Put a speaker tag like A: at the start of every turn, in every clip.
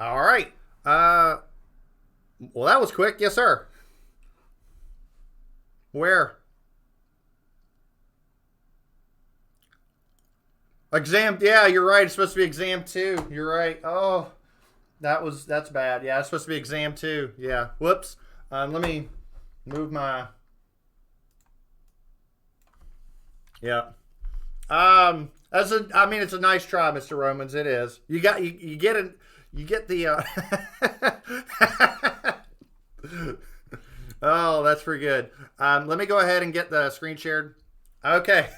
A: All right. Well, that was quick. Yes, sir. Where? Exam. Yeah, you're right. It's supposed to be exam two. You're right. Oh, that's bad. Yeah, it's supposed to be exam two. Yeah. Whoops. Let me move my. Yeah. I mean, it's a nice try, Mr. Romans. It is. You get it. You get the. Oh, that's pretty good. Let me go ahead and get the screen shared. Okay.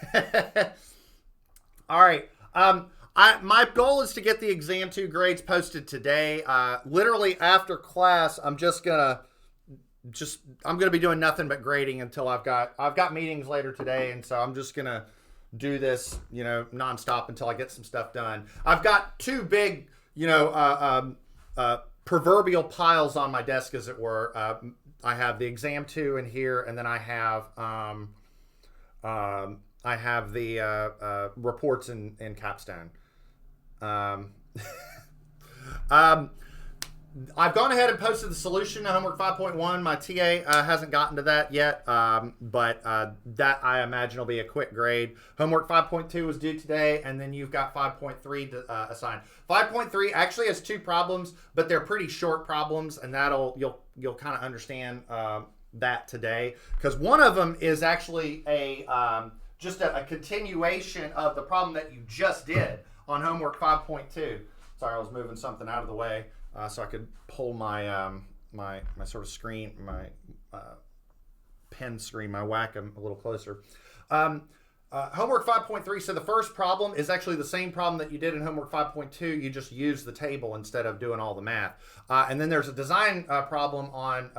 A: All right. My goal is to get the exam two grades posted today. Literally after class, I'm gonna be doing nothing but grading until I've got meetings later today, and so I'm just gonna do this, nonstop until I get some stuff done. I've got two big, proverbial piles on my desk, as it were. I have the exam two in here, and then I have the reports in capstone. Um, um, I've gone ahead and posted the solution to homework 5.1. My TA hasn't gotten to that yet, but that I imagine will be a quick grade. Homework 5.2 was due today, and then you've got 5.3 to assign. 5.3 actually has two problems, but they're pretty short problems, and you'll kind of understand that today, because one of them is actually just a continuation of the problem that you just did on homework 5.2. Sorry, I was moving something out of the way so I could pull my my sort of screen, my pen screen, my Wacom a little closer. Homework 5.3, so the first problem is actually the same problem that you did in homework 5.2. You just use the table instead of doing all the math. And then there's a design problem on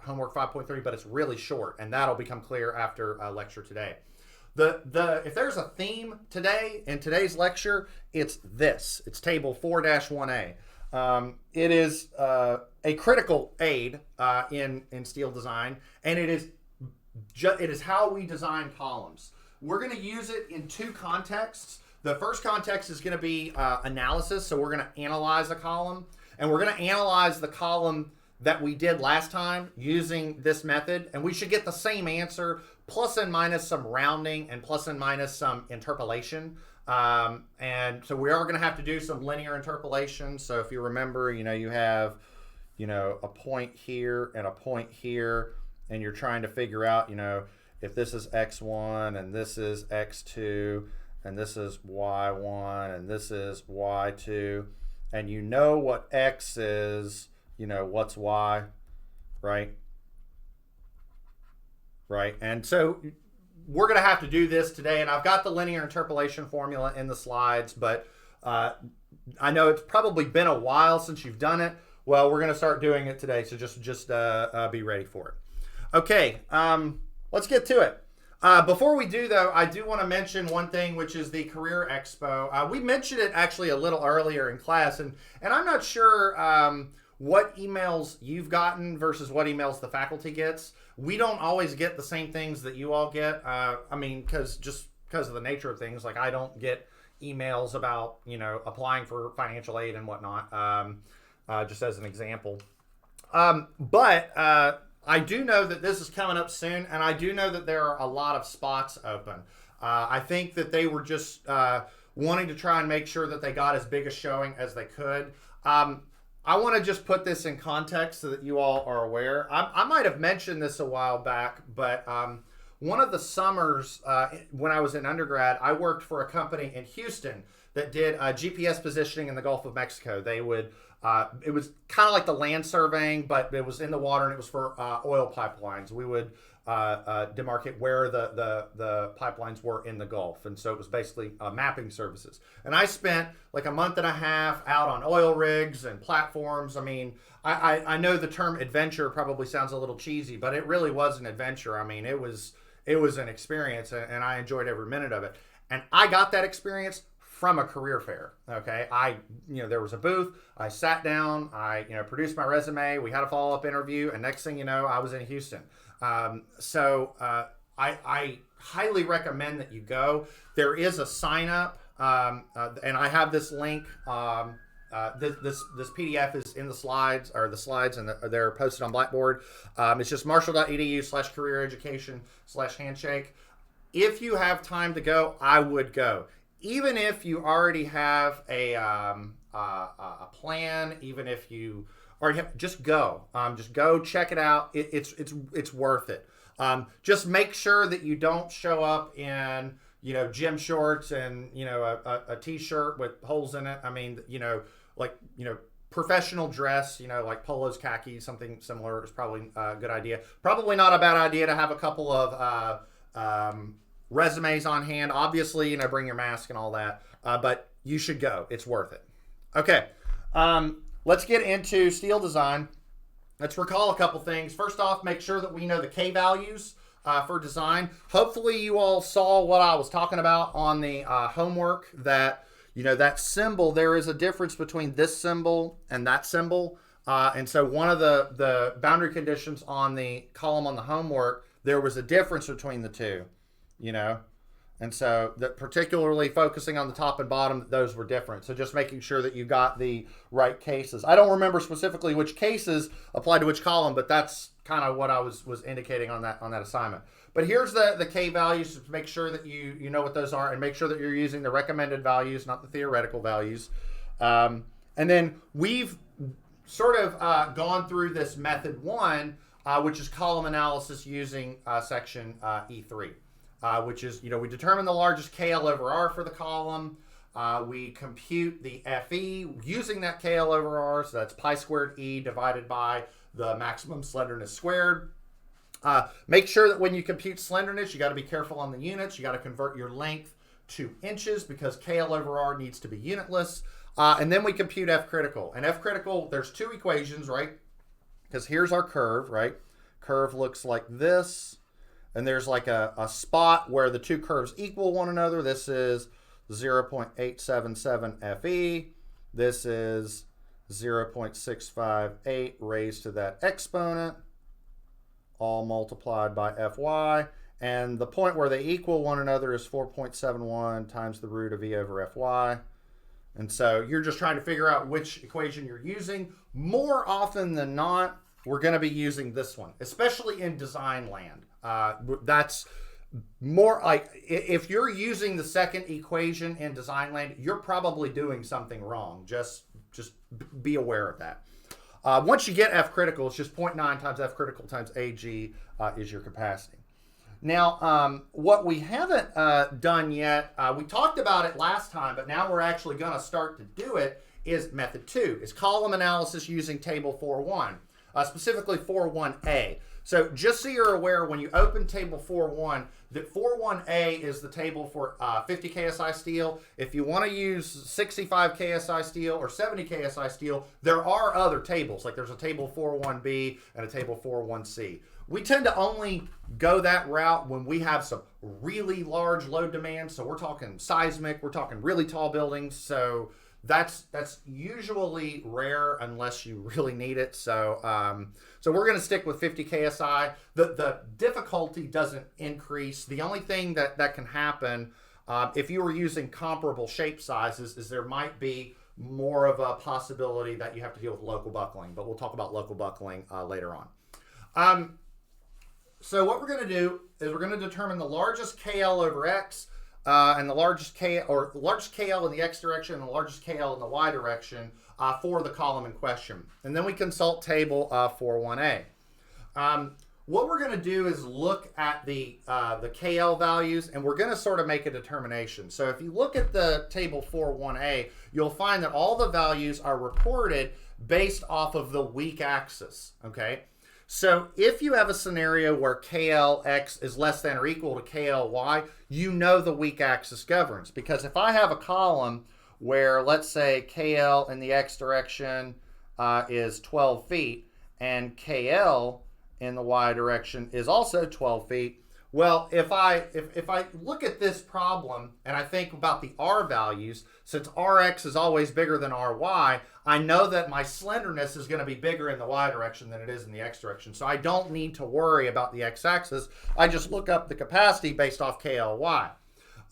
A: homework 5.3, but it's really short, and that'll become clear after lecture today. If there's a theme today in today's lecture, it's this. It's table 4-1A. It is a critical aid in steel design, and it is how we design columns. We're going to use it in two contexts. The first context is going to be analysis, so we're going to analyze a column, and we're going to analyze the column that we did last time using this method, and we should get the same answer, plus and minus some rounding and plus and minus some interpolation. And so we are going to have to do some linear interpolation. So if you remember, you have, a point here and a point here, and you're trying to figure out, if this is x1 and this is x2 and this is y1 and this is y2, and what x is, what's y, right? Right. And so we're going to have to do this today, and I've got the linear interpolation formula in the slides, but I know it's probably been a while since you've done it. Well, we're going to start doing it today, so just be ready for it. Okay, let's get to it. Before we do, though, I do want to mention one thing, which is the Career Expo. We mentioned it actually a little earlier in class, and I'm not sure what emails you've gotten versus what emails the faculty gets. We don't always get the same things that you all get. Because of the nature of things, like I don't get emails about, applying for financial aid and whatnot, just as an example. But I do know that this is coming up soon, and I do know that there are a lot of spots open. I think that they were just wanting to try and make sure that they got as big a showing as they could. I want to just put this in context so that you all are aware. I might have mentioned this a while back, but one of the summers when I was in undergrad, I worked for a company in Houston that did GPS positioning in the Gulf of Mexico. They would, it was kind of like the land surveying, but it was in the water, and it was for oil pipelines. We would demarcate where the pipelines were in the Gulf, and so it was basically mapping services. And I spent like a month and a half out on oil rigs and platforms. I mean, I know the term adventure probably sounds a little cheesy, but it really was an adventure. I mean, it was an experience, and I enjoyed every minute of it. And I got that experience from a career fair. Okay, there was a booth. I sat down. I produced my resume. We had a follow-up interview, and next thing you know, I was in Houston. So I highly recommend that you go. There is a sign up, and I have this link this PDF is in the slides, or the slides, and they're posted on Blackboard. It's just marshall.edu/careereducation/handshake. If you have time to go, I would go. Even if you already have a plan, even if you already have, just go. Just go check it out. It's worth it. Just make sure that you don't show up in gym shorts and a t-shirt with holes in it. I mean, professional dress, like polos, khakis, something similar is probably a good idea. Probably not a bad idea to have a couple of resumes on hand. Obviously, bring your mask and all that. But you should go. It's worth it. Okay. Let's get into steel design. Let's recall a couple things. First off, make sure that we know the K values for design. Hopefully you all saw what I was talking about on the homework, that that symbol, there is a difference between this symbol and that symbol. And so one of the boundary conditions on the column on the homework, there was a difference between the two, and so that particularly focusing on the top and bottom, those were different. So just making sure that you got the right cases. I don't remember specifically which cases apply to which column, but that's kind of what I was indicating on that assignment. But here's the K values to make sure that you know what those are, and make sure that you're using the recommended values, not the theoretical values. And then we've sort of gone through this method 1, which is column analysis using section E3. Which is, we determine the largest KL over R for the column. We compute the FE using that KL over R, so that's pi squared E divided by the maximum slenderness squared. Make sure that when you compute slenderness, you got to be careful on the units. You got to convert your length to inches because KL over R needs to be unitless. And then we compute F critical. And F critical, there's 2 equations, right? Because here's our curve, right? Curve looks like this. And there's like a spot where the 2 curves equal one another. This is 0.877 FE. This is 0.658 raised to that exponent, all multiplied by Fy. And the point where they equal one another is 4.71 times the root of E over Fy. And so you're just trying to figure out which equation you're using. More often than not, we're going to be using this one, especially in design land. That's more like, if you're using the second equation in design land, you're probably doing something wrong. Just be aware of that. Once you get F critical, it's just 0.9 times F critical times AG is your capacity. Now, what we haven't done yet, we talked about it last time, but now we're actually going to start to do it, is method 2. It's column analysis using table 4.1, specifically 4.1a. So just so you're aware, when you open table 4.1, that 4.1a is the table for 50 KSI steel. If you want to use 65 KSI steel or 70 KSI steel, there are other tables. Like there's a table 4.1b and a table 4.1c. We tend to only go that route when we have some really large load demand. So we're talking seismic, we're talking really tall buildings. So that's usually rare unless you really need it. So so we're going to stick with 50 KSI. The difficulty doesn't increase. The only thing that can happen if you were using comparable shape sizes is there might be more of a possibility that you have to deal with local buckling. But we'll talk about local buckling later on. So what we're going to do is we're going to determine the largest KL over X and the largest KL in the X direction and the largest KL in the Y direction for the column in question. And then we consult table 4.1a. What we're going to do is look at the KL values, and we're going to sort of make a determination. So if you look at the table 4.1a, you'll find that all the values are reported based off of the weak axis, okay? So if you have a scenario where KLX is less than or equal to KLY, you know the weak axis governs. Because if I have a column where, let's say, KL in the X direction is 12 feet and KL in the Y direction is also 12 feet, well, if I look at this problem and I think about the R values, since Rx is always bigger than Ry, I know that my slenderness is going to be bigger in the Y direction than it is in the X direction. So I don't need to worry about the X-axis. I just look up the capacity based off KLY.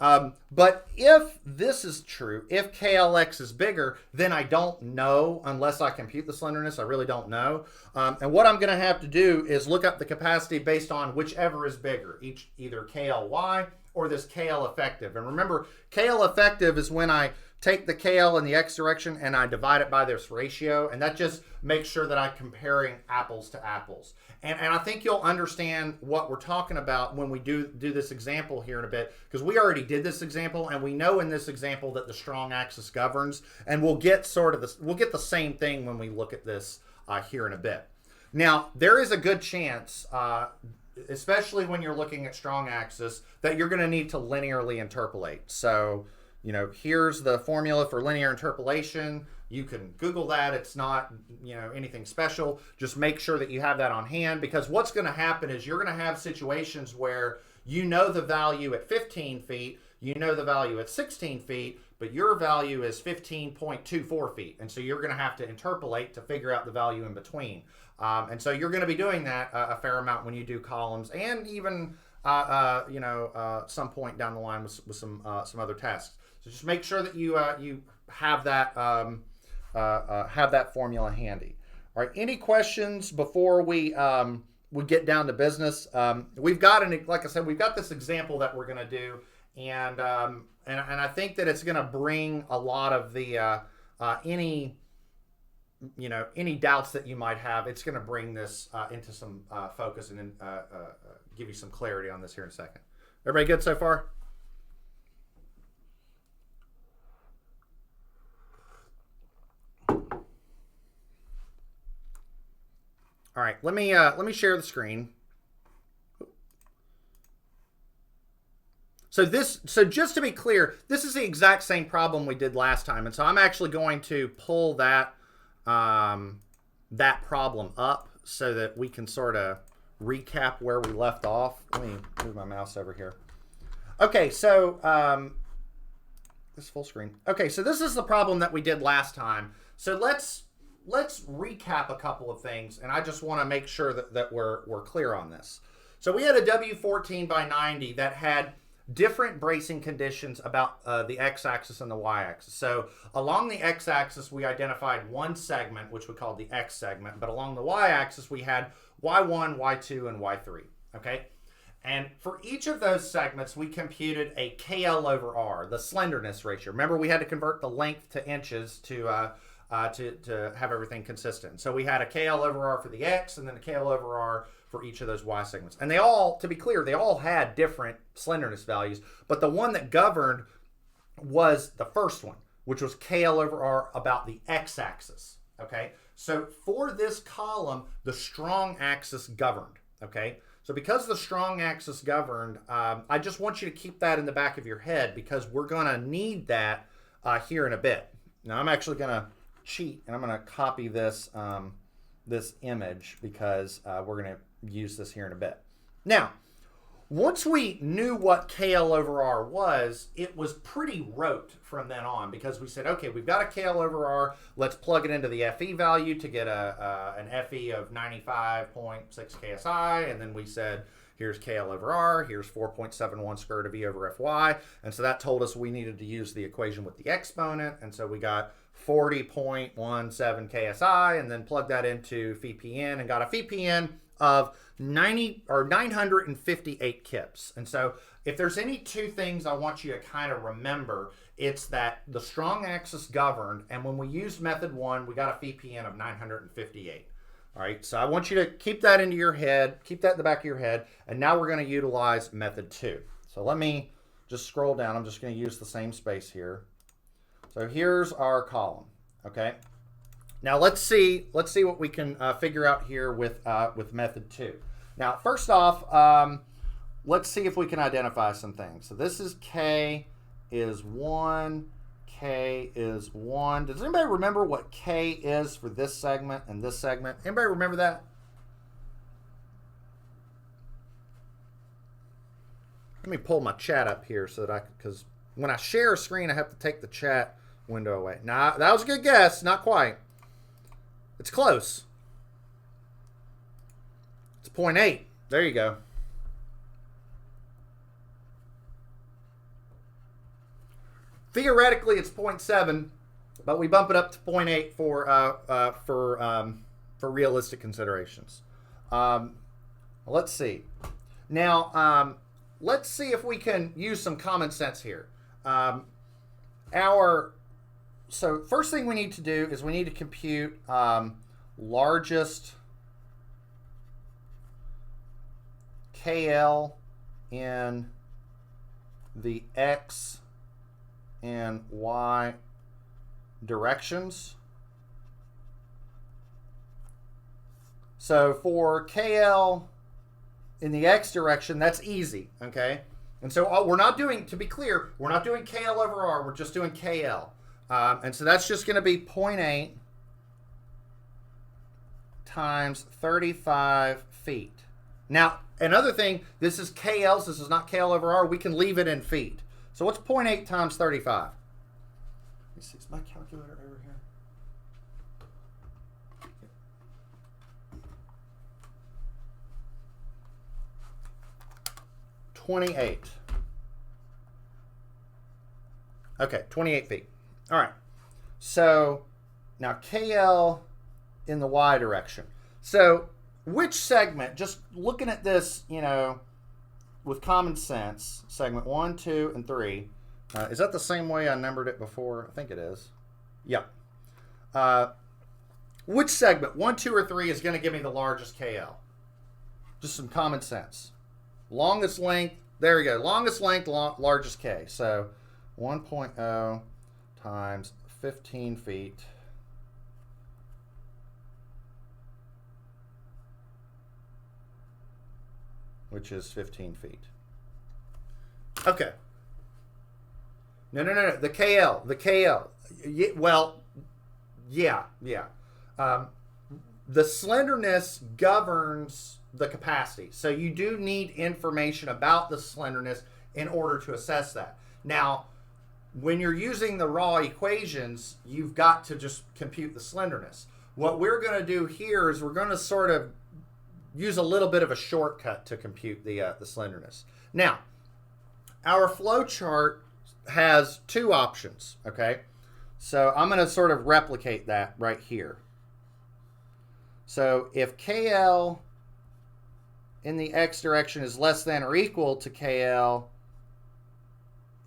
A: But if this is true, if KLX is bigger, then I don't know unless I compute the slenderness. I really don't know. And what I'm going to have to do is look up the capacity based on whichever is bigger, either KLY or this KL effective. And remember, KL effective is when I take the KL in the X direction and I divide it by this ratio, and that just makes sure that I'm comparing apples to apples. And I think you'll understand what we're talking about when we do this example here in a bit, because we already did this example, and we know in this example that the strong axis governs, and we'll get the same thing when we look at this here in a bit. Now, there is a good chance, especially when you're looking at strong axis, that you're going to need to linearly interpolate. So, you know, here's the formula for linear interpolation. You can Google that. It's not, you know, anything special. Just make sure that you have that on hand, because what's going to happen is you're going to have situations where you know the value at 15 feet, you know the value at 16 feet, but your value is 15.24 feet. And so you're going to have to interpolate to figure out the value in between. And so you're going to be doing that a fair amount when you do columns, and even, some point down the line with some other tasks. So just make sure that you have that formula handy. All right. Any questions before we get down to business? We've got like I said, we've got this example that we're going to do, and I think that it's going to bring a lot of the any doubts that you might have. It's going to bring this into some focus and give you some clarity on this here in a second. Everybody good so far? All right, let me share the screen. So just to be clear, this is the exact same problem we did last time, and so I'm actually going to pull that problem up so that we can sort of recap where we left off. Let me move my mouse over here. Okay, so this full screen. Okay, so this is the problem that we did last time. So let's recap a couple of things, and I just want to make sure that we're clear on this. So we had a W14 by 90 that had different bracing conditions about the x-axis and the y-axis. So along the x-axis, we identified one segment, which we called the x segment, but along the y-axis, we had y1, y2, and y3, okay? And for each of those segments, we computed a KL over R, the slenderness ratio. Remember, we had to convert the length to inches to have everything consistent. So we had a KL over R for the X, and then a KL over R for each of those Y segments. And they all, to be clear, they all had different slenderness values, but the one that governed was the first one, which was KL over R about the X axis, okay? So for this column, the strong axis governed, okay? So because the strong axis governed, I just want you to keep that in the back of your head, because we're gonna need that here in a bit. Now I'm actually gonna cheat, and I'm going to copy this this image, because we're going to use this here in a bit. Now, once we knew what KL over R was, it was pretty rote from then on, because we said, okay, we've got a KL over R, let's plug it into the FE value to get an FE of 95.6 KSI, and then we said, here's KL over R, here's 4.71 square root of E over FY, and so that told us we needed to use the equation with the exponent, and so we got 40.17 KSI, and then plugged that into PPN and got a PPN of 958 kips. And so if there's any two things I want you to kind of remember, it's that the strong axis governed, and when we used method 1, we got a PPN of 958. All right, so I want you to keep that into your head, keep that in the back of your head, and now we're going to utilize method 2. So let me just scroll down. I'm just going to use the same space here. So here's our column, okay? Now let's see what we can figure out here with method 2. Now, first off, let's see if we can identify some things. So this is K is 1, K is 1. Does anybody remember what K is for this segment and this segment? Anybody remember that? Let me pull my chat up here so that because when I share a screen, I have to take the chat window away. Nah, that was a good guess. Not quite. It's close. It's 0.8. There you go. Theoretically, it's 0.7, but we bump it up to 0.8 for realistic considerations. Let's see. Now, let's see if we can use some common sense here. So first thing we need to do is we need to compute largest KL in the X and Y directions. So for KL in the X direction, that's easy, okay? And so we're not doing, to be clear, we're not doing KL over R, we're just doing KL. And so that's just going to be 0.8 times 35 feet. Now, another thing, this is KLs, this is not KL over R, we can leave it in feet. So what's 0.8 times 35? Let me see, is my calculator over here? 28. Okay, 28 feet. All right. So now KL in the Y direction. So which segment, just looking at this, you know, with common sense, segment 1, 2, and 3, is that the same way I numbered it before? I think it is. Yeah. Which segment, 1, 2, or 3, is going to give me the largest KL? Just some common sense. Longest length, there you go. Longest length, largest K. So 1.0 times 15 feet which is 15 feet. Okay. No. The KL. The KL. Well, yeah. The slenderness governs the capacity. So you do need information about the slenderness in order to assess that. Now, when you're using the raw equations, you've got to just compute the slenderness. What we're going to do here is we're going to sort of use a little bit of a shortcut to compute the slenderness. Now, our flow chart has two options, okay? So I'm going to sort of replicate that right here. So if KL in the X direction is less than or equal to KL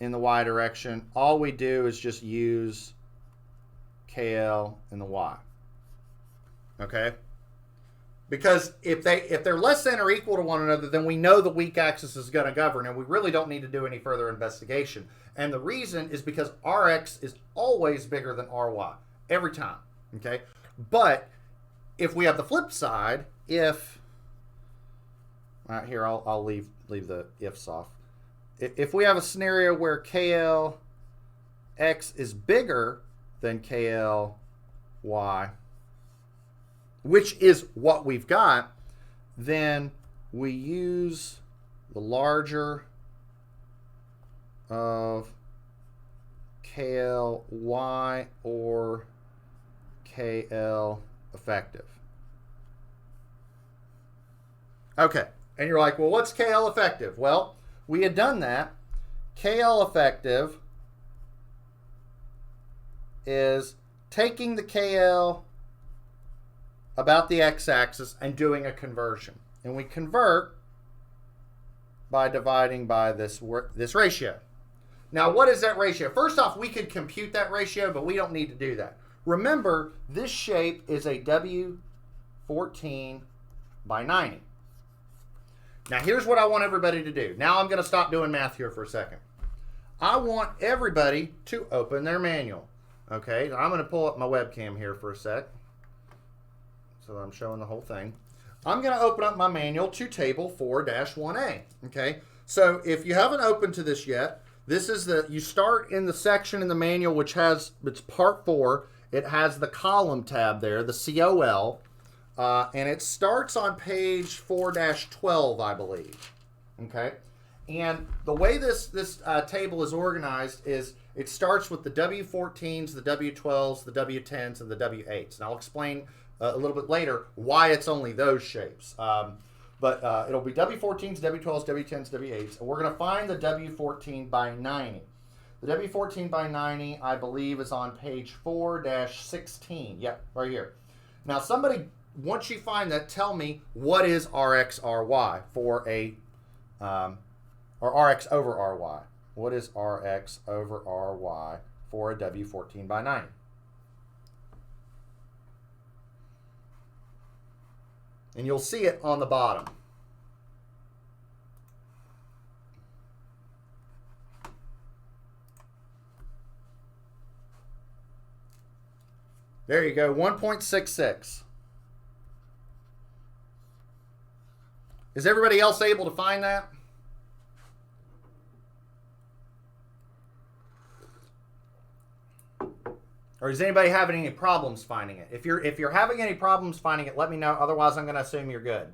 A: in the Y direction, all we do is just use KL in the Y. Okay? Because if they're less than or equal to one another, then we know the weak axis is going to govern, and we really don't need to do any further investigation. And the reason is because Rx is always bigger than Ry, every time. Okay? But if we have the flip side, if right here, I'll leave the ifs off. If we have a scenario where KL X is bigger than KL Y, which is what we've got, then we use the larger of KL Y or KL effective. Okay, and you're like, well, what's KL effective? Well, we had done that. KL effective is taking the KL about the x-axis and doing a conversion. And we convert by dividing by this ratio. Now, what is that ratio? First off, we could compute that ratio, but we don't need to do that. Remember, this shape is a W14 by 90. Now, here's what I want everybody to do. Now I'm going to stop doing math here for a second. I want everybody to open their manual. Okay, I'm going to pull up my webcam here for a sec, so that I'm showing the whole thing. I'm going to open up my manual to table 4-1A. Okay, so if you haven't opened to this yet, this is you start in the section in the manual which has, it's part 4. It has the column tab there, the COL, and it starts on page 4-12, I believe. Okay, and the way this table is organized is it starts with the W14s, the W12s, the W10s, and the W8s. And I'll explain a little bit later why it's only those shapes. But it'll be W14s, W12s, W10s, W8s. And we're going to find the W14 by 90. The W14 by 90, I believe, is on page 4-16. Yep, right here. Now, somebody, once you find that, tell me what is Rx, Ry for a, or Rx over Ry. What is Rx over Ry for a W14 by 90? And you'll see it on the bottom. There you go, 1.66. Is everybody else able to find that? Or is anybody having any problems finding it? If you're having any problems finding it, let me know. Otherwise, I'm going to assume you're good.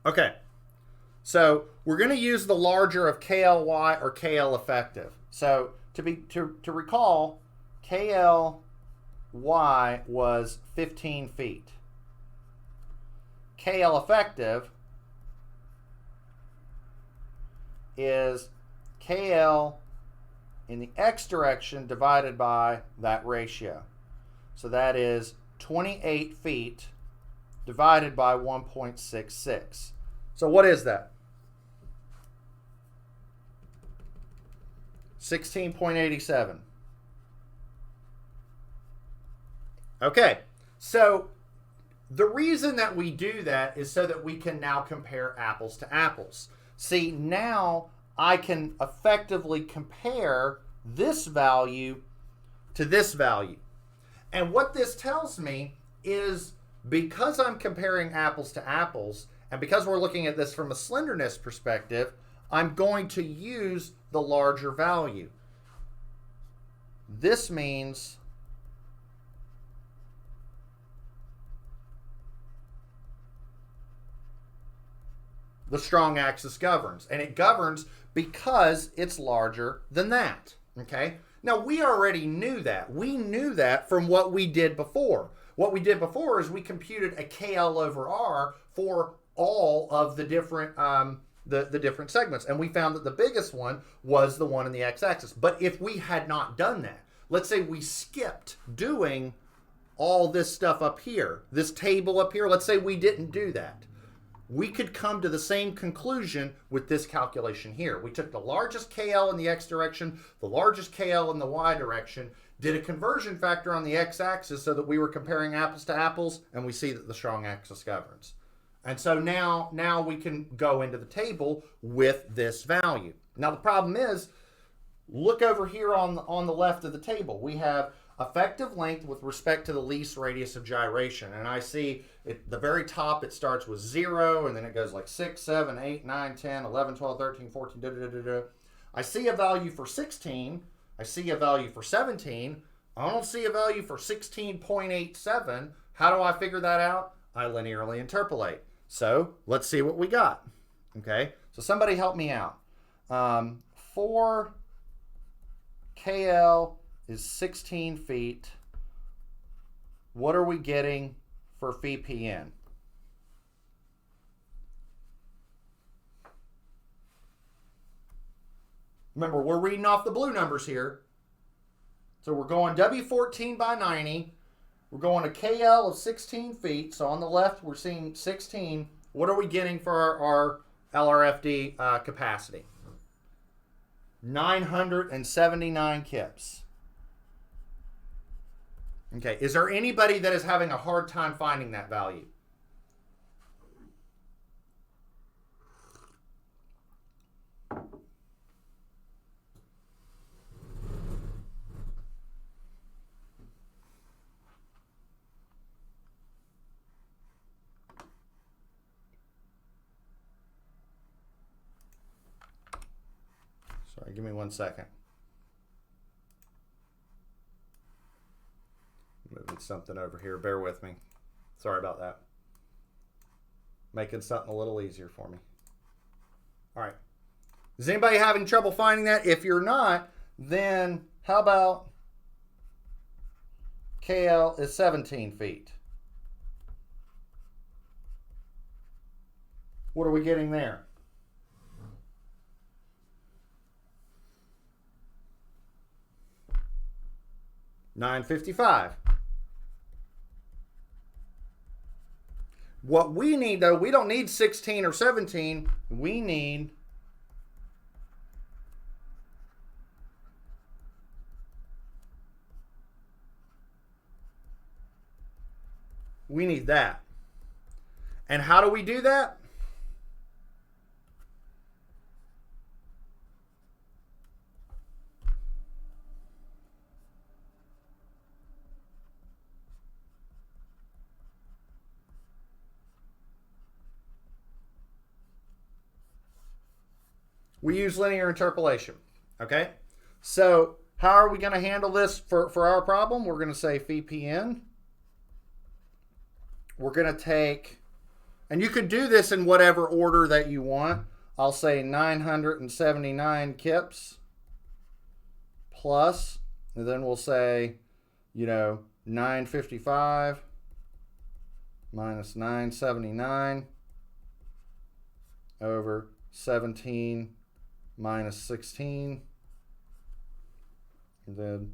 A: Okay. So we're going to use the larger of KLY or KL effective. So to recall, KLY was 15 feet. KL effective is KL in the X direction divided by that ratio. So that is 28 feet divided by 1.66. So what is that? 16.87. Okay, so the reason that we do that is so that we can now compare apples to apples. See, now I can effectively compare this value to this value. And what this tells me is, because I'm comparing apples to apples, and because we're looking at this from a slenderness perspective, I'm going to use the larger value. This means the strong axis governs, and it governs because it's larger than that. Okay? Now, we already knew that. We knew that from what we did before. What we did before is we computed a KL over R for all of the different the different segments, and we found that the biggest one was the one in the x-axis. But if we had not done that, let's say we skipped doing all this stuff up here, this table up here, let's say we didn't do that, we could come to the same conclusion with this calculation here. We took the largest KL in the X direction, the largest KL in the Y direction, did a conversion factor on the X-axis so that we were comparing apples to apples, and we see that the strong axis governs. And so now we can go into the table with this value. Now the problem is, look over here on the left of the table. We have effective length with respect to the least radius of gyration. And I see at the very top, it starts with 0, and then it goes like 6, 7, 8, 9, 10, 11, 12, 13, 14, da, da, da, da. I see a value for 16. I see a value for 17. I don't see a value for 16.87. How do I figure that out? I linearly interpolate. So let's see what we got. Okay, so somebody help me out. 4 KL is 16 feet. What are we getting for phi-PN? Remember, we're reading off the blue numbers here. So we're going W14 by 90. We're going to KL of 16 feet. So on the left, we're seeing 16. What are we getting for our LRFD capacity? 979 kips. Okay, is there anybody that is having a hard time finding that value? Sorry, give me 1 second. Moving something over here. Bear with me. Sorry about that. Making something a little easier for me. All right. Is anybody having trouble finding that? If you're not, then how about KL is 17 feet? What are we getting there? 955. What we need, though, we don't need 16 or 17. We need that. And how do we do that? We use linear interpolation, okay? So how are we going to handle this for our problem? We're going to say phi pn. We're going to take, and you could do this in whatever order that you want. I'll say 979 kips plus, and then we'll say, 955 minus 979 over 17 minus 16, and then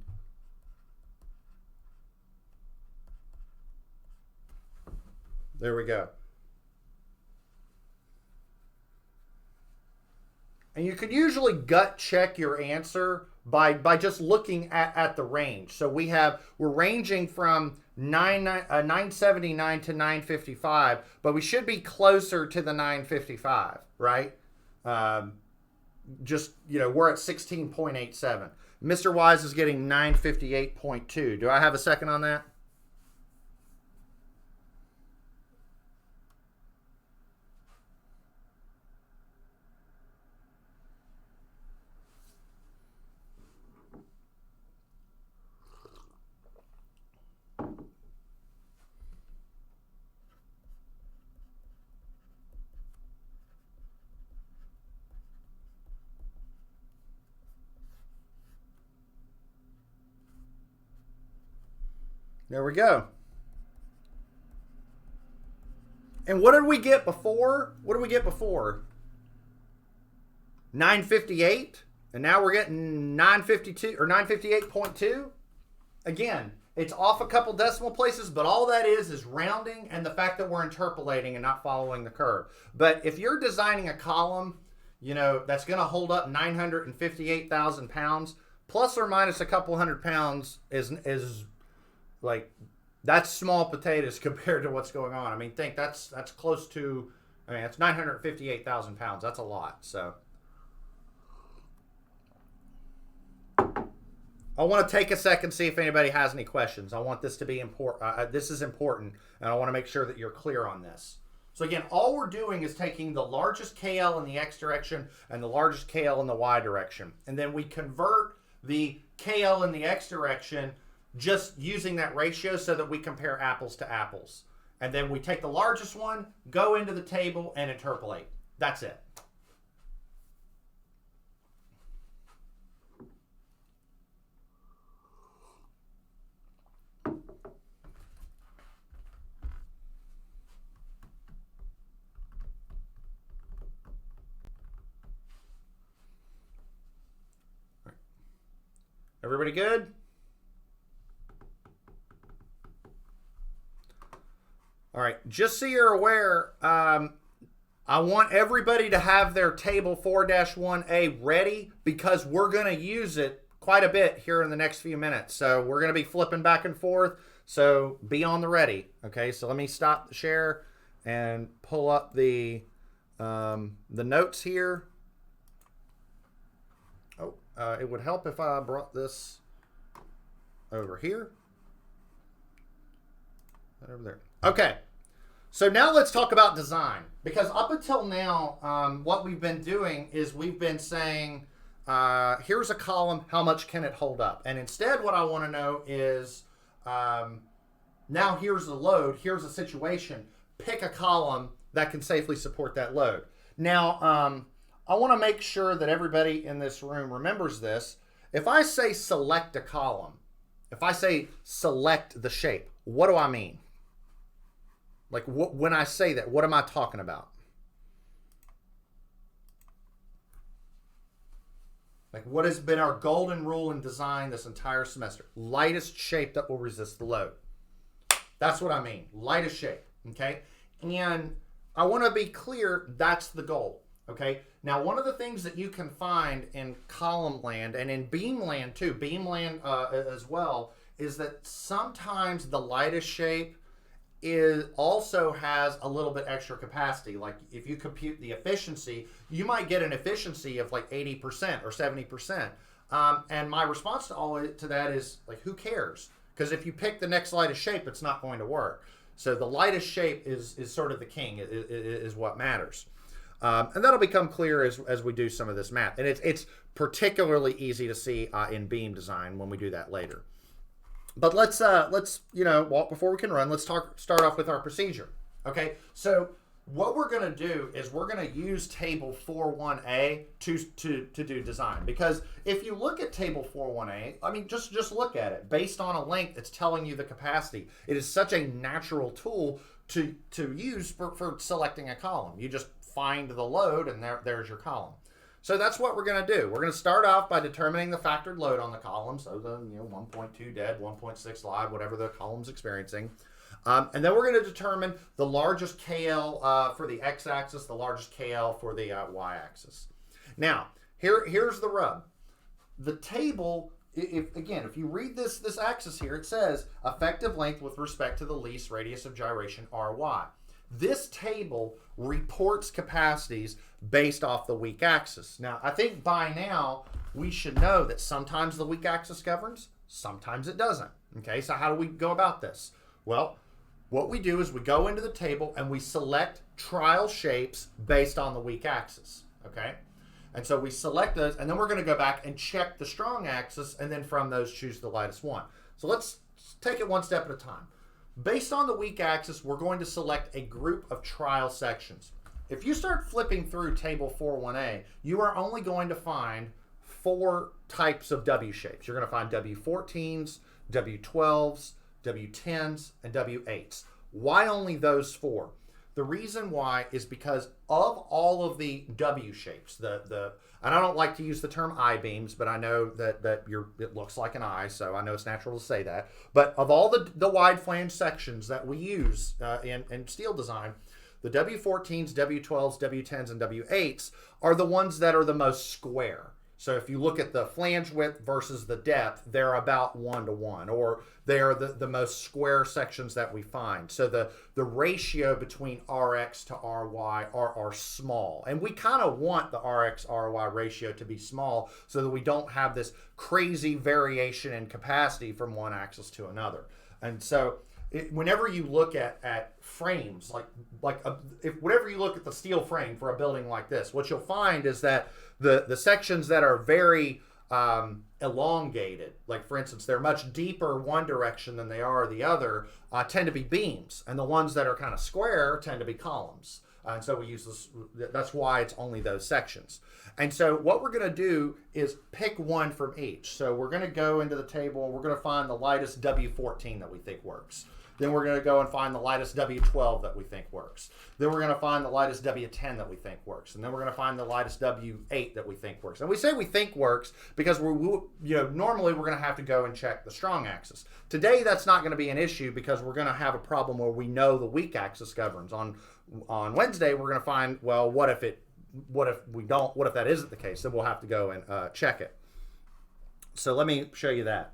A: there we go. And you could usually gut check your answer by just looking at the range. So we're ranging from 979 to 955, but we should be closer to the 955, right? We're at 16.87. Mr. Wise is getting 958.2. Do I have a second on that? There we go. And what did we get before? 958, and now we're getting 952 or 958.2. Again, it's off a couple decimal places, but all that is rounding and the fact that we're interpolating and not following the curve. But if you're designing a column, that's going to hold up 958,000 pounds, plus or minus a couple hundred pounds is like, that's small potatoes compared to what's going on. I mean, think that's close to, that's 958,000 pounds. That's a lot. So I want to take a second, see if anybody has any questions. I want this to be important. This is important, and I want to make sure that you're clear on this. So again, all we're doing is taking the largest KL in the X direction and the largest KL in the Y direction. And then we convert the KL in the X direction just using that ratio so that we compare apples to apples. And then we take the largest one, go into the table, and interpolate. That's it. Everybody good? All right, just so you're aware, I want everybody to have their table 4-1A ready because we're going to use it quite a bit here in the next few minutes. So we're going to be flipping back and forth, so be on the ready. Okay, so let me stop the share and pull up the notes here. Oh, it would help if I brought this over here. Over there. Okay. So now let's talk about design, because up until now, what we've been doing is we've been saying, here's a column, how much can it hold up? And instead what I want to know is, now here's the load, here's a situation, pick a column that can safely support that load. Now, I want to make sure that everybody in this room remembers this. If I say select a column, if I say select the shape, what do I mean? Like, when I say that, what am I talking about? Like what has been our golden rule in design this entire semester? Lightest shape that will resist the load. That's what I mean. Lightest shape. Okay. And I want to be clear, that's the goal. Okay. Now, one of the things that you can find in column land and in beam land too, beam land as well, is that sometimes the lightest shape also has a little bit extra capacity. Like if you compute the efficiency, you might get an efficiency of like 80% or 70%. And my response to that is like, who cares? Because if you pick the next lightest shape, it's not going to work. So the lightest shape is sort of the king, is what matters. And that'll become clear as we do some of this math. And it's particularly easy to see in beam design when we do that later. But let's walk before we can run. Let's start off with our procedure. Okay, so what we're going to do is we're going to use table 4.1a to do design. Because if you look at table 4.1a, I mean, just look at it. Based on a length, it's telling you the capacity. It is such a natural tool to use for selecting a column. You just find the load, and there's your column. So that's what we're going to do. We're going to start off by determining the factored load on the column. So the 1.2 dead, 1.6 live, whatever the column's experiencing. And then we're going to determine the largest KL for the x-axis, the largest KL for the y-axis. Now, here's the rub. The table, if you read this axis here, it says effective length with respect to the least radius of gyration, ry. This table reports capacities based off the weak axis. Now, I think by now we should know that sometimes the weak axis governs, sometimes it doesn't. Okay, so how do we go about this? Well, what we do is we go into the table and we select trial shapes based on the weak axis. Okay, and so we select those, and then we're going to go back and check the strong axis, and then from those choose the lightest one. So let's take it one step at a time. Based on the weak axis, we're going to select a group of trial sections. If you start flipping through table 4.1a, you are only going to find 4 types of W shapes. You're going to find W14s, W12s, W10s, and W8s. Why only those 4? The reason why is because of all of the W shapes, and I don't like to use the term I-beams, but I know that it looks like an I, so I know it's natural to say that. But of all the wide flange sections that we use in steel design, the W14s, W12s, W10s, and W8s are the ones that are the most square. So if you look at the flange width versus the depth, they're about 1-to-1, or they're the most square sections that we find. So the ratio between Rx to Ry are small. And we kind of want the Rx, Ry ratio to be small so that we don't have this crazy variation in capacity from one axis to another. And so whenever you look at frames, whenever you look at the steel frame for a building like this, what you'll find is that the sections that are very elongated, like for instance, they're much deeper one direction than they are the other, tend to be beams, and the ones that are kind of square tend to be columns. And so we use this, that's why it's only those sections. And so what we're going to do is pick one from each. So we're going to go into the table and we're going to find the lightest W14 that we think works. Then we're going to go and find the lightest W12 that we think works. Then we're going to find the lightest W10 that we think works. And then we're going to find the lightest W8 that we think works. And we say we think works because normally we're going to have to go and check the strong axis. Today that's not going to be an issue because we're going to have a problem where we know the weak axis governs. On Wednesday we're going to find, well, what if that isn't the case? Then we'll have to go and check it. So let me show you that.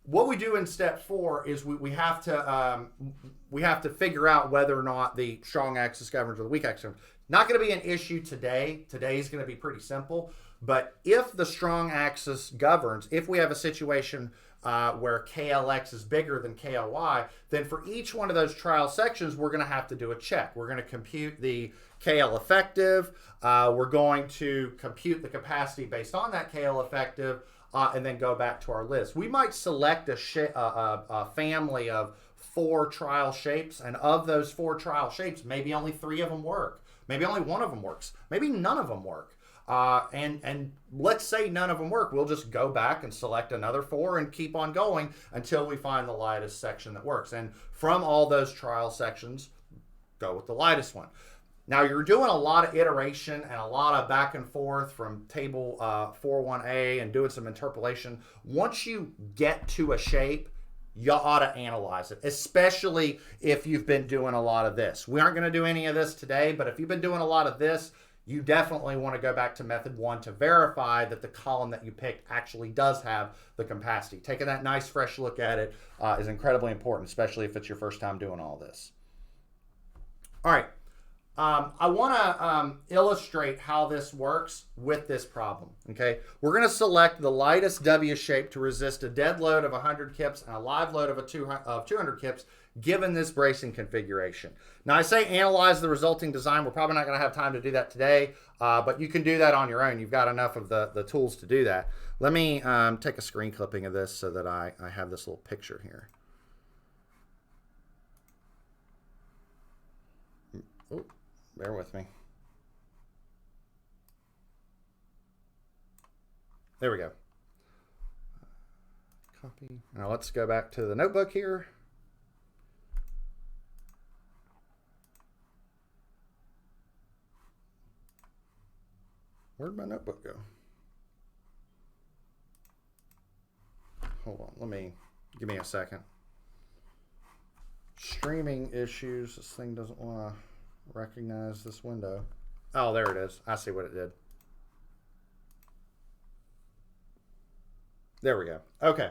A: What we do in step 4 is we have to figure out whether or not the strong axis governs or the weak axis governs. Not going to be an issue today. Today is going to be pretty simple. But if the strong axis governs, if we have a situation where KLX is bigger than KLY, then for each one of those trial sections, we're going to have to do a check. We're going to compute the KL effective. We're going to compute the capacity based on that KL effective. And then go back to our list. We might select a family of 4 trial shapes, and of those 4 trial shapes, maybe only 3 of them work. Maybe only 1 of them works. Maybe none of them work. And let's say none of them work. We'll just go back and select another 4 and keep on going until we find the lightest section that works. And from all those trial sections, go with the lightest one. Now you're doing a lot of iteration and a lot of back and forth from table 4.1a and doing some interpolation. Once you get to a shape, you ought to analyze it, especially if you've been doing a lot of this. We aren't going to do any of this today, but if you've been doing a lot of this, you definitely want to go back to method 1 to verify that the column that you picked actually does have the capacity. Taking that nice fresh look at it is incredibly important, especially if it's your first time doing all this. All right. I want to illustrate how this works with this problem, okay? We're going to select the lightest W shape to resist a dead load of 100 kips and a live load of 200 kips given this bracing configuration. Now, I say analyze the resulting design. We're probably not going to have time to do that today, but you can do that on your own. You've got enough of the tools to do that. Let me take a screen clipping of this so that I have this little picture here. Oh. Bear with me. There we go. Copy. Now let's go back to the notebook here. Where'd my notebook go? Hold on. Give me a second. Streaming issues. This thing doesn't want to recognize this window. Oh, there it is. I see what it did. There we go. Okay.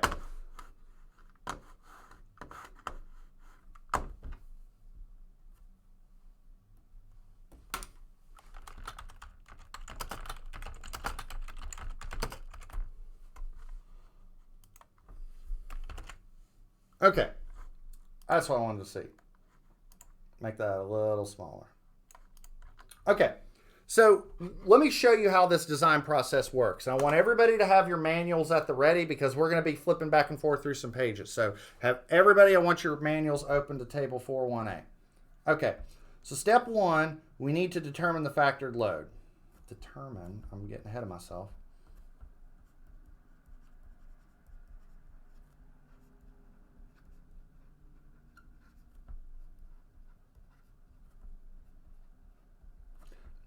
A: Okay. That's what I wanted to see. Make that a little smaller. Okay, so let me show you how this design process works. I want everybody to have your manuals at the ready because we're going to be flipping back and forth through some pages. So have everybody, I want your manuals open to table 4.1a. Okay, so step 1, we need to determine the factored load. I'm getting ahead of myself.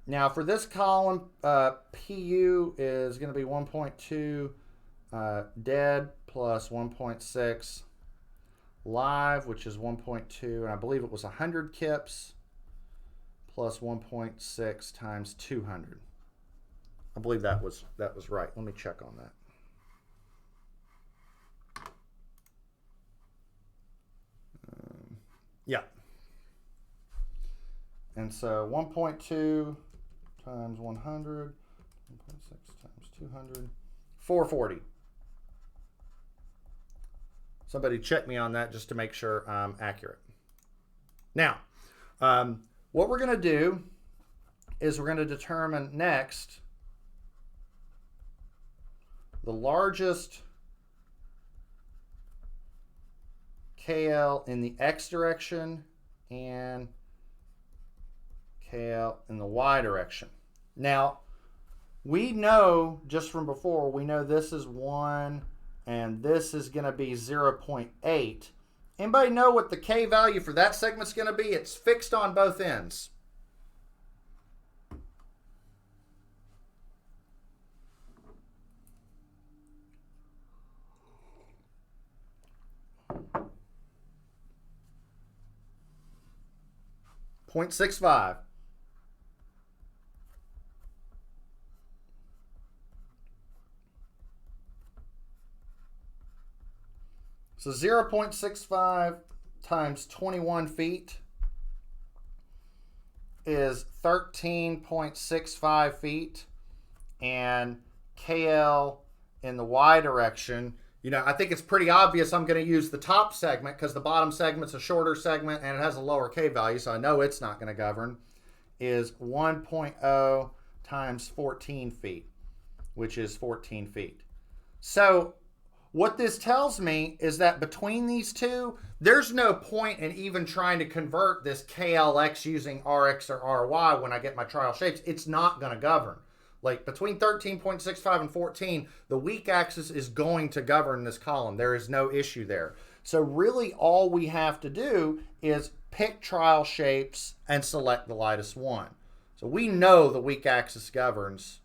A: Now for this column, PU is going to be 1.2 dead plus 1.6 live, which is 1.2, and I believe it was 100 kips plus 1.6 times 200. I believe that was right. Let me check on that. Yeah. And so 1.2 times 100, 1.6 times 200, 440. Somebody check me on that just to make sure I'm accurate. Now, what we're going to do is we're going to determine next the largest KL in the X direction and KL in the Y direction. Now, we know just from before, we know this is 1 and this is going to be 0.8. Anybody know what the K value for that segment's going to be? It's fixed on both ends. .65. So 0.65 times 21 feet is 13.65 feet, and KL in the Y direction, you know, I think it's pretty obvious I'm going to use the top segment because the bottom segment's a shorter segment and it has a lower K value, so I know it's not going to govern, is 1.0 times 14 feet, which is 14 feet. So what this tells me is that between these two, there's no point in even trying to convert this KLX using RX or RY when I get my trial shapes. It's not going to govern. Like between 13.65 and 14, the weak axis is going to govern this column. There is no issue there. So really all we have to do is pick trial shapes, and select the lightest one. So we know the weak axis governs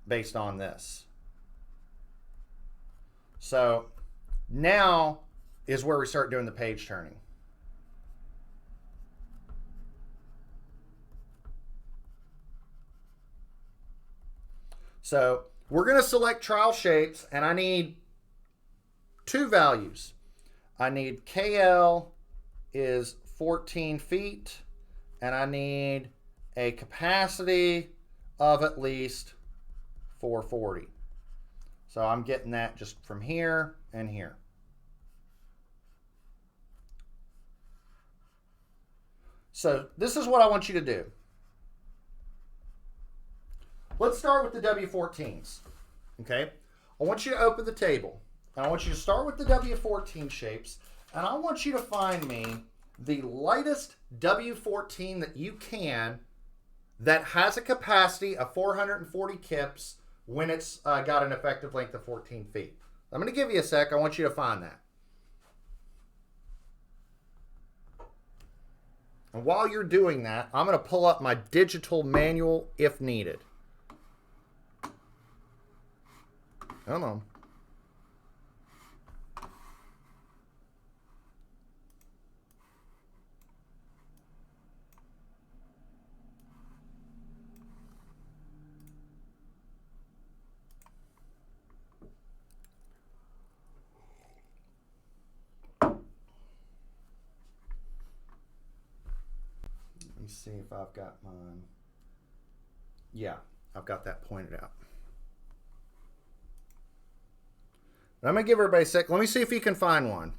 A: based on this. So now is where we start doing the page turning. So we're going to select trial shapes, and I need two values. I need KL is 14 feet, and I need a capacity of at least 440. So I'm getting that just from here and here. So this is what I want you to do. Let's start with the W14s, okay? I want you to open the table, and I want you to start with the W14 shapes, and I want you to find me the lightest W14 that you can that has a capacity of 440 kips when it's got an effective length of 14 feet. I'm going to give you a sec. I want you to find that. And while you're doing that, I'm going to pull up my digital manual if needed. Hold on. Let me see if I've got mine. Yeah, I've got that pointed out. I'm going to give everybody a sec. Let me see if you can find one.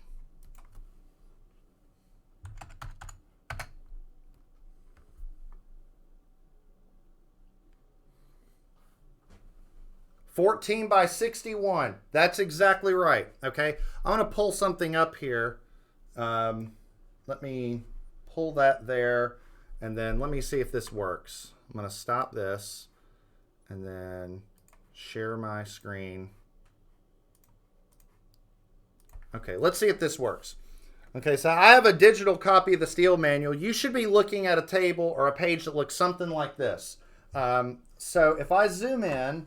A: $14 by 61. That's exactly right. Okay. I'm going to pull something up here. Let me pull that there. And then let me see if this works. I'm going to stop this and then share my screen. Okay, let's see if this works. Okay, so I have a digital copy of the steel manual. You should be looking at a table or a page that looks something like this. So if I zoom in,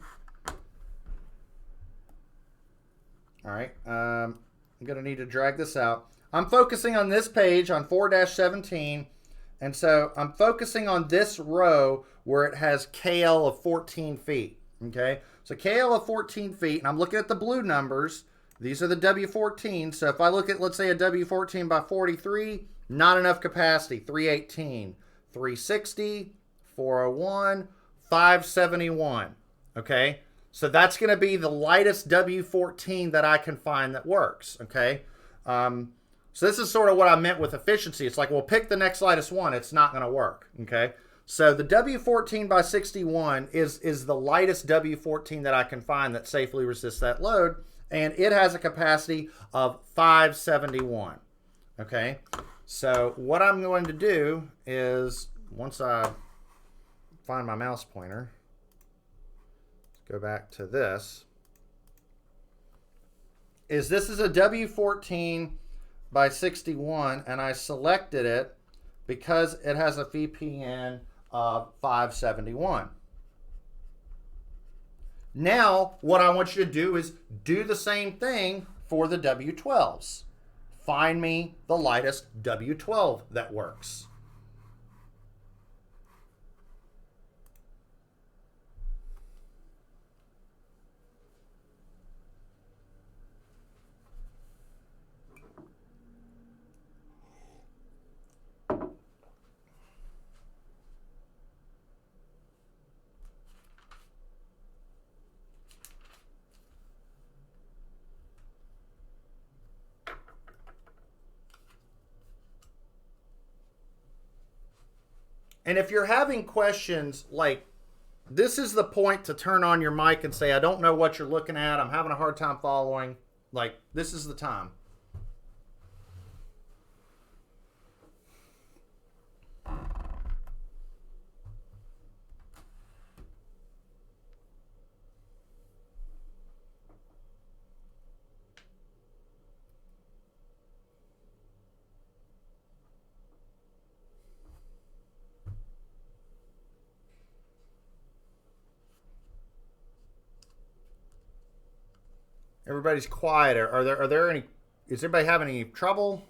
A: all right, I'm going to need to drag this out. I'm focusing on this page on 4-17, and so I'm focusing on this row where it has KL of 14 feet, okay? So KL of 14 feet, and I'm looking at the blue numbers. These are the W14. So if I look at, let's say, a W14 by 43, not enough capacity. 318, 360, 401, 571. Okay? So that's going to be the lightest W14 that I can find that works. Okay? So this is sort of what I meant with efficiency. It's like, well, pick the next lightest one. It's not going to work. Okay? So the W14 by 61 is the lightest W14 that I can find that safely resists that load. And it has a capacity of 571. Okay, so what I'm going to do is, once I find my mouse pointer, let's go back to this, this is a W14 by 61, and I selected it because it has a VPN of 571. Now, what I want you to do is do the same thing for the W12s. Find me the lightest W12 that works. And if you're having questions, like, this is the point to turn on your mic and say, I don't know what you're looking at. I'm having a hard time following. Like, this is the time. Everybody's quiet. Are there any? Is everybody having any trouble?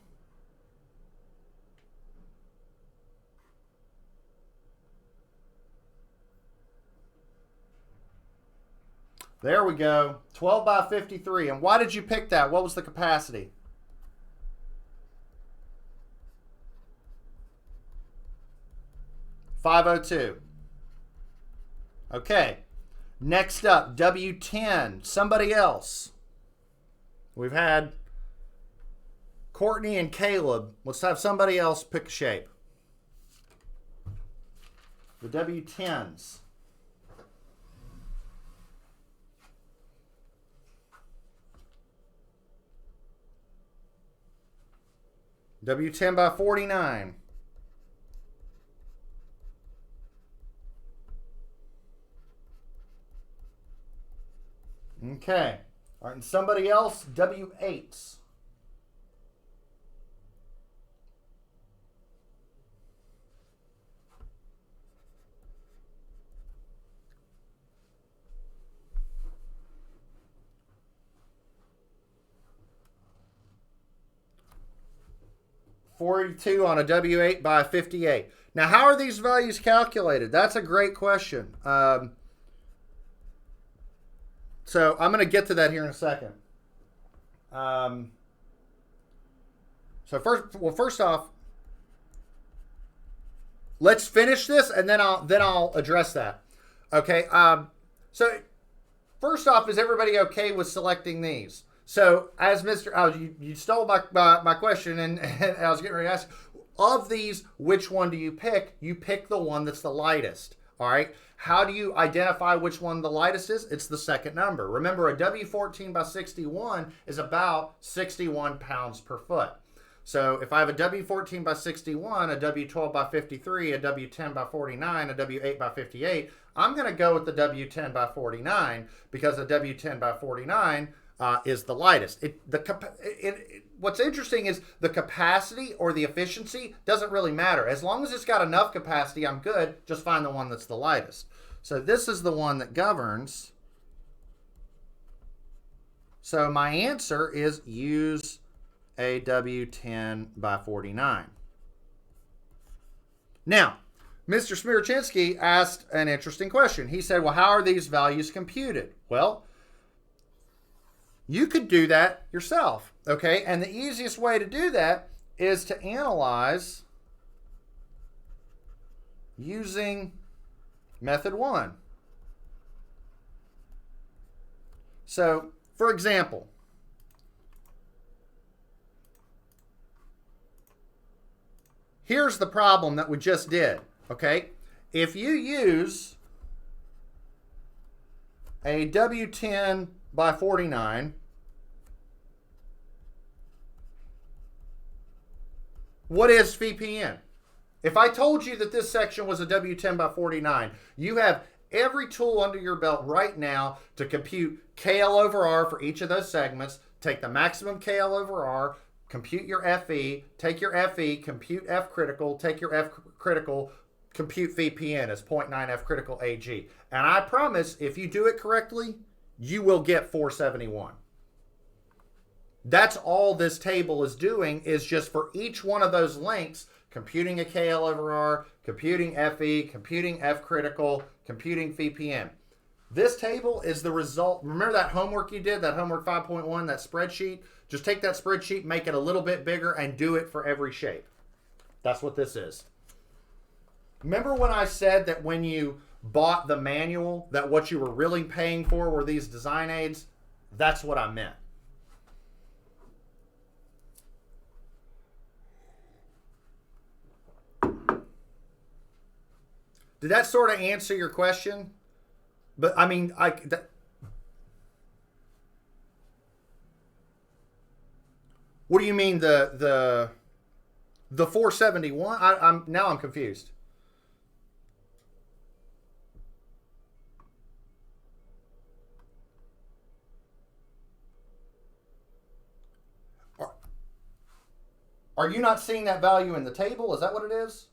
A: There we go. 12 by 53. And why did you pick that? What was the capacity? .502. Okay. Next up, W10. Somebody else. We've had Courtney and Caleb. Let's have somebody else pick a shape. The W10s. W10 by 49. Okay. All right, and somebody else, W8s. .42 on a W8 by 58. Now, how are these values calculated? That's a great question. So I'm going to get to that here in a second. So first off, let's finish this, and then I'll address that. Okay. So first off, is everybody okay with selecting these? So as you stole my question, and I was getting ready to ask, of these, which one do you pick? You pick the one that's the lightest. All right. How do you identify which one the lightest is? It's the second number. Remember, a W14 by 61 is about 61 pounds per foot. So if I have a W14 by 61, a W12 by 53, a W10 by 49, a W8 by 58, I'm going to go with the W10 by 49 because the W10 by 49 is the lightest. What's interesting is the capacity or the efficiency doesn't really matter. As long as it's got enough capacity, I'm good. Just find the one that's the lightest. So this is the one that governs. So my answer is use a W10 by 49. Now, Mr. Smirchinsky asked an interesting question. He said, well, how are these values computed? Well, you could do that yourself, okay? And the easiest way to do that is to analyze using method 1. So, for example, here's the problem that we just did, okay? If you use a W10 by 49, what is VPN? If I told you that this section was a W10 by 49, you have every tool under your belt right now to compute KL over R for each of those segments, take the maximum KL over R, compute your FE, take your FE, compute F critical, take your F critical, compute VPN as 0.9 F critical AG. And I promise, if you do it correctly, you will get 471. That's all this table is doing, is just for each one of those links, computing a KL over R, computing FE, computing F critical, computing VPN. This table is the result. Remember that homework you did, that homework 5.1, that spreadsheet? Just take that spreadsheet, make it a little bit bigger, and do it for every shape. That's what this is. Remember when I said that when you bought the manual, that what you were really paying for were these design aids? That's what I meant. Did that sort of answer your question? But I mean, what do you mean the 471? I'm confused. Are you not seeing that value in the table? Is that what it is?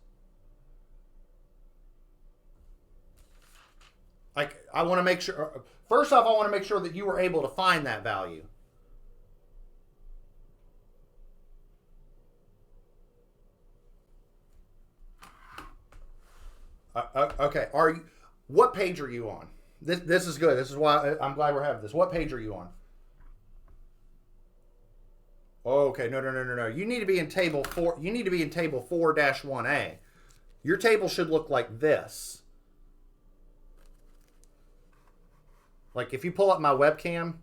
A: Like, I want to make sure. First off, I want to make sure that you were able to find that value. Okay. What page are you on? This is good. This is why I'm glad we're having this. What page are you on? Okay. No. You need to be in table 4. You need to be in table 4-1A. Your table should look like this. Like if you pull up my webcam,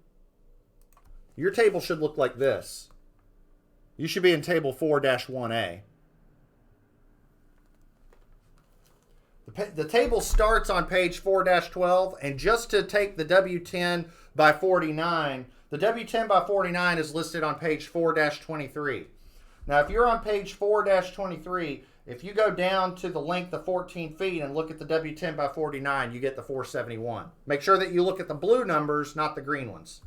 A: your table should look like this. You should be in table 4-1A. The table starts on page 4-12, and just to take the W10 by 49, the W10 by 49 is listed on page 4-23. Now, if you're on page 4-23, if you go down to the length of 14 feet and look at the W10 by 49, you get the 471. Make sure that you look at the blue numbers, not the green ones.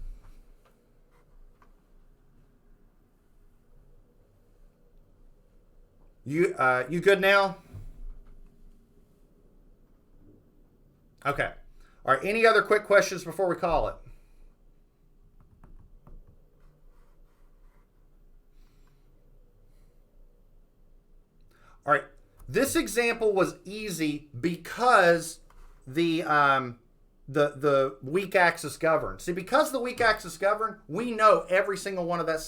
A: You good now? Okay. All right. Any other quick questions before we call it? All right. This example was easy because the weak axis governs. See, because the weak axis govern, we know every single one of those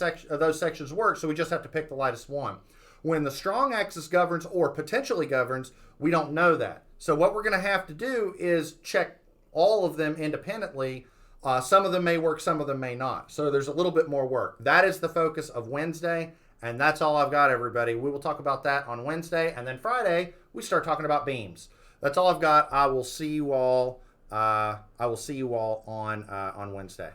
A: sections works, so we just have to pick the lightest one. When the strong axis governs or potentially governs, we don't know that. So what we're going to have to do is check all of them independently. Some of them may work, some of them may not. So there's a little bit more work. That is the focus of Wednesday, and that's all I've got, everybody. We will talk about that on Wednesday, and then Friday we start talking about beams. That's all I've got. I will see you all. I will see you all on Wednesday.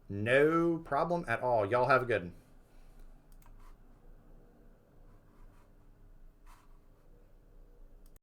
A: No problem at all. Y'all have a good one.